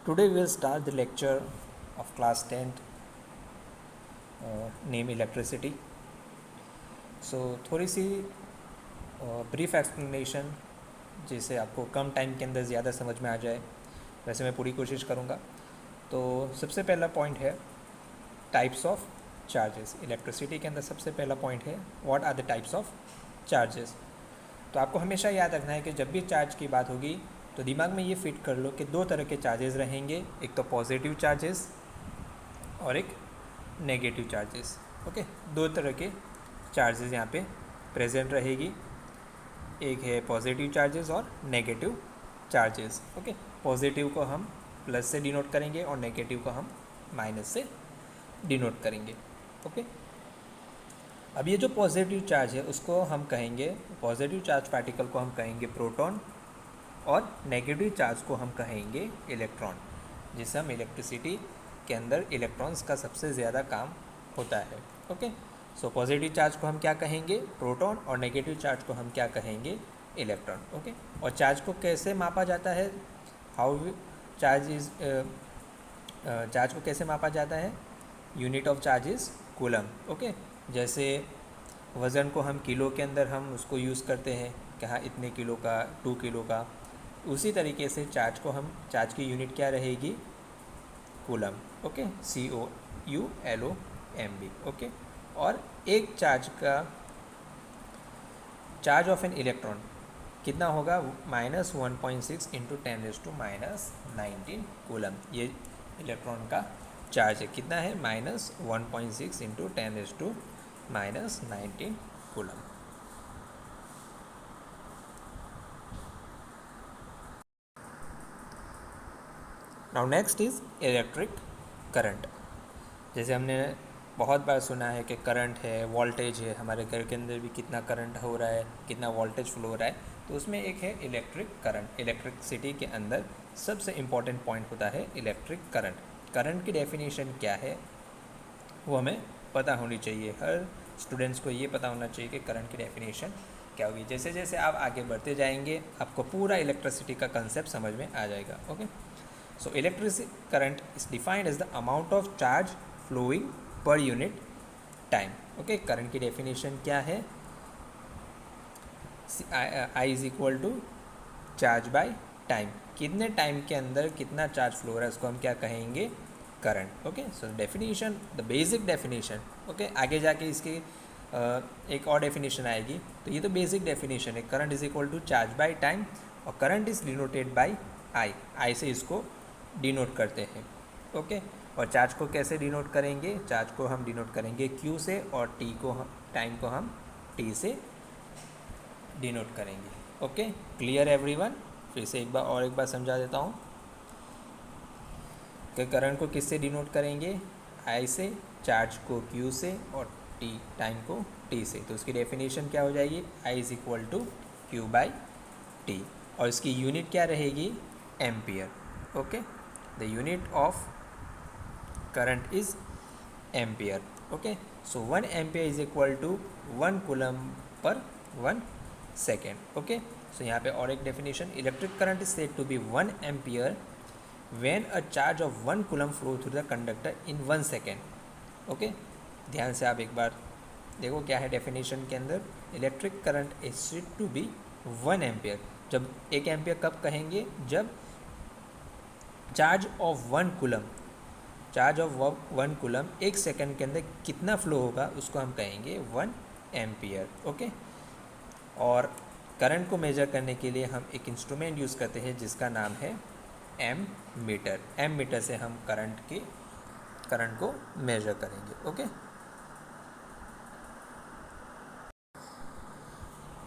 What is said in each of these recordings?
Today we'll start the lecture of class 10th, name electricity. So थोड़ी सी brief explanation जिससे आपको कम time के अंदर ज़्यादा समझ में आ जाए, वैसे मैं पूरी कोशिश करूँगा। तो सबसे पहला पॉइंट है टाइप्स ऑफ चार्जेस। इलेक्ट्रिसिटी के अंदर सबसे पहला पॉइंट है what are the types of charges. तो आपको हमेशा याद रखना है कि जब भी चार्ज की बात होगी तो दिमाग में ये फिट कर लो कि दो तरह के चार्जेस रहेंगे, एक तो पॉजिटिव चार्जेस और एक नेगेटिव चार्जेस। ओके, दो तरह के चार्जेस यहाँ पे प्रेजेंट रहेगी, एक है पॉजिटिव चार्जेस और नेगेटिव चार्जेस। ओके, पॉजिटिव को हम प्लस से डिनोट करेंगे और नेगेटिव को हम माइनस से डिनोट करेंगे। ओके, अब ये जो पॉजिटिव चार्ज है उसको हम कहेंगे, पॉजिटिव चार्ज पार्टिकल को हम कहेंगे प्रोटॉन और नेगेटिव चार्ज को हम कहेंगे इलेक्ट्रॉन, जिससे हम इलेक्ट्रिसिटी के अंदर इलेक्ट्रॉन्स का सबसे ज़्यादा काम होता है। ओके, सो पॉजिटिव चार्ज को हम क्या कहेंगे प्रोटॉन और नेगेटिव चार्ज को हम क्या कहेंगे इलेक्ट्रॉन। ओके, और चार्ज को कैसे मापा जाता है, हाउ चार्ज को कैसे मापा जाता है, unit of charge is coulomb. Okay, जैसे वज़न को हम किलो के अंदर हम उसको यूज़ करते हैं कि हाँ इतने किलो का, 2 किलो का, उसी तरीके से चार्ज को हम, चार्ज की यूनिट क्या रहेगी कूलम। Okay, COULOMB। ओके, और एक चार्ज का, चार्ज ऑफ एन इलेक्ट्रॉन कितना होगा, -1.6 × 10⁻⁻19 कूलम। ये इलेक्ट्रॉन का चार्ज है, कितना है, -1.6 × 10⁻⁻19 coulomb. Now next is electric current. जैसे हमने बहुत बार सुना है कि करंट है, वोल्टेज है, हमारे घर के अंदर भी कितना करंट हो रहा है, कितना वोल्टेज फ्लो हो रहा है, तो उसमें एक है इलेक्ट्रिक करंट। इलेक्ट्रिसिटी के अंदर सबसे इम्पॉर्टेंट पॉइंट होता है इलेक्ट्रिक करंट। करंट की डेफिनेशन क्या है वो हमें पता होनी चाहिए, हर स्टूडेंट्स को ये पता होना चाहिए कि करंट की डेफिनेशन क्या होगी। जैसे जैसे आप आगे बढ़ते जाएंगे आपको पूरा इलेक्ट्रिसिटी का कंसेप्ट समझ में आ जाएगा। Okay, so electric current is defined as the amount of charge flowing per unit time. Okay, current की definition क्या है, I is equal to charge by time। कितने टाइम के अंदर कितना चार्ज फ्लो हो रहा है उसको हम क्या कहेंगे current. Okay, so definition, the basic definition. Okay, आगे जाके इसकी एक और डेफिनेशन आएगी, तो ये तो बेसिक डेफिनेशन है। Current is equal to charge by time और current is denoted by I से इसको डिनोट करते हैं। ओके, और चार्ज को कैसे डिनोट करेंगे, चार्ज को हम डिनोट करेंगे Q से और T को हम, टाइम को हम T से डिनोट करेंगे। Okay, clear everyone. फिर से एक बार समझा देता हूँ कि करंट को किससे डिनोट करेंगे, I से, चार्ज को Q से और T, टाइम को T से। तो उसकी डेफिनेशन क्या हो जाएगी, I is equal to Q/T, और इसकी यूनिट क्या रहेगी, ampere. Okay, the unit of current is ampere. Okay, so 1 ampere is equal to 1 coulomb per 1 second. Okay, so यहाँ पे और एक definition, electric current is said to be 1 ampere when a charge of 1 coulomb flow through the conductor in 1 second. Okay, ध्यान से आप एक बार देखो क्या है definition के अंदर, electric current is said to be 1 ampere। जब 1 एम्पियर कब कहेंगे, जब charge of 1 coulomb, charge of 1 coulomb 1 second के अंदर कितना फ्लो होगा उसको हम कहेंगे 1 एम्पियर। ओके, और करंट को मेजर करने के लिए हम एक इंस्ट्रूमेंट यूज़ करते हैं जिसका नाम है एम मीटर। एम मीटर से हम करंट को मेजर करेंगे। ओके,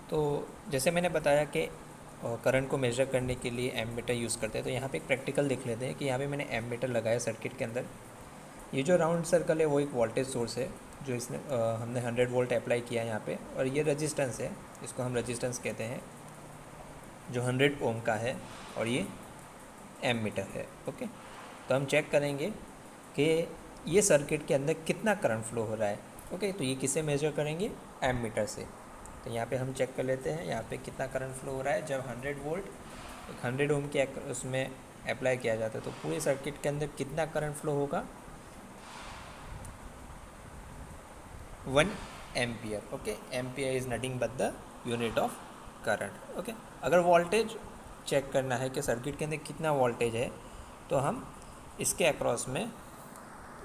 तो जैसे मैंने बताया कि करंट को मेजर करने के लिए एम मीटर यूज़ करते हैं, तो यहाँ पे एक प्रैक्टिकल देख लेते हैं कि यहाँ पे मैंने एम मीटर लगाया सर्किट के अंदर। ये जो राउंड सर्कल है वो एक वोल्टेज सोर्स है, जो इसने हमने 100 वोल्ट अप्लाई किया है यहाँ पे, और ये रेजिस्टेंस है, इसको हम रेजिस्टेंस कहते हैं, जो 100 ओम का है, और ये एम मीटर है। ओके, तो हम चेक करेंगे कि ये सर्किट के अंदर कितना करंट फ्लो हो रहा है। ओके, तो ये किससे मेजर करेंगे, एम मीटर से। तो यहाँ पे हम चेक कर लेते हैं यहाँ पे कितना करंट फ्लो हो रहा है। जब 100 वोल्ट 100 ओम के उसमें अप्लाई किया जाता है तो पूरे सर्किट के अंदर कितना करंट फ्लो होगा, 1 ampere. Okay, ampere is nothing but the unit of current. Okay, अगर वोल्टेज चेक करना है कि सर्किट के अंदर कितना वोल्टेज है तो हम इसके अक्रॉस में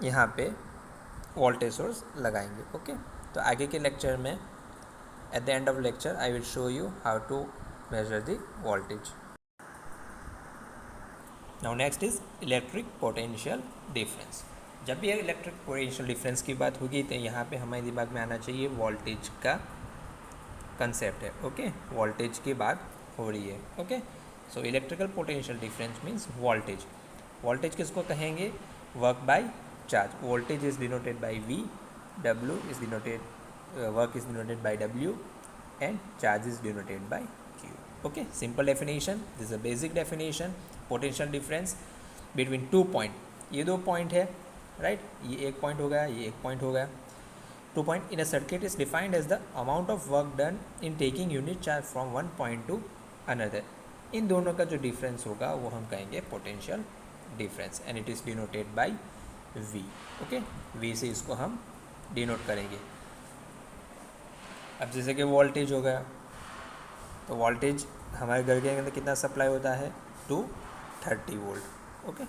यहाँ पे वोल्टेज सोर्स लगाएंगे। ओके, तो आगे के लेक्चर में at the end of lecture I will show you how to measure the voltage. Now next is electric potential difference. जब भी इलेक्ट्रिक पोटेंशियल डिफरेंस की बात होगी तो यहाँ पे हमारे दिमाग में आना चाहिए वोल्टेज का कंसेप्ट है। ओके, वोल्टेज की बात हो रही है। Okay, so electrical potential difference means voltage. Voltage किसको कहेंगे, work by charge. Voltage is denoted by V, W is denoted, work is denoted by W and charge is denoted by Q. Okay, simple definition, this is a basic definition. Potential difference between 2 point, ये 2 point है right, ये एक point हो गया, ये एक point हो गया। 2 point in a circuit is defined as the amount of work done in taking unit charge from one point to another। इन दोनों का जो डिफरेंस होगा वो हम कहेंगे potential difference and it is denoted by V। Okay, V से इसको हम डिनोट करेंगे। अब जैसे कि वोल्टेज हो गया, तो वोल्टेज हमारे घर के अंदर कितना सप्लाई होता है, 230 वोल्ट। ओके,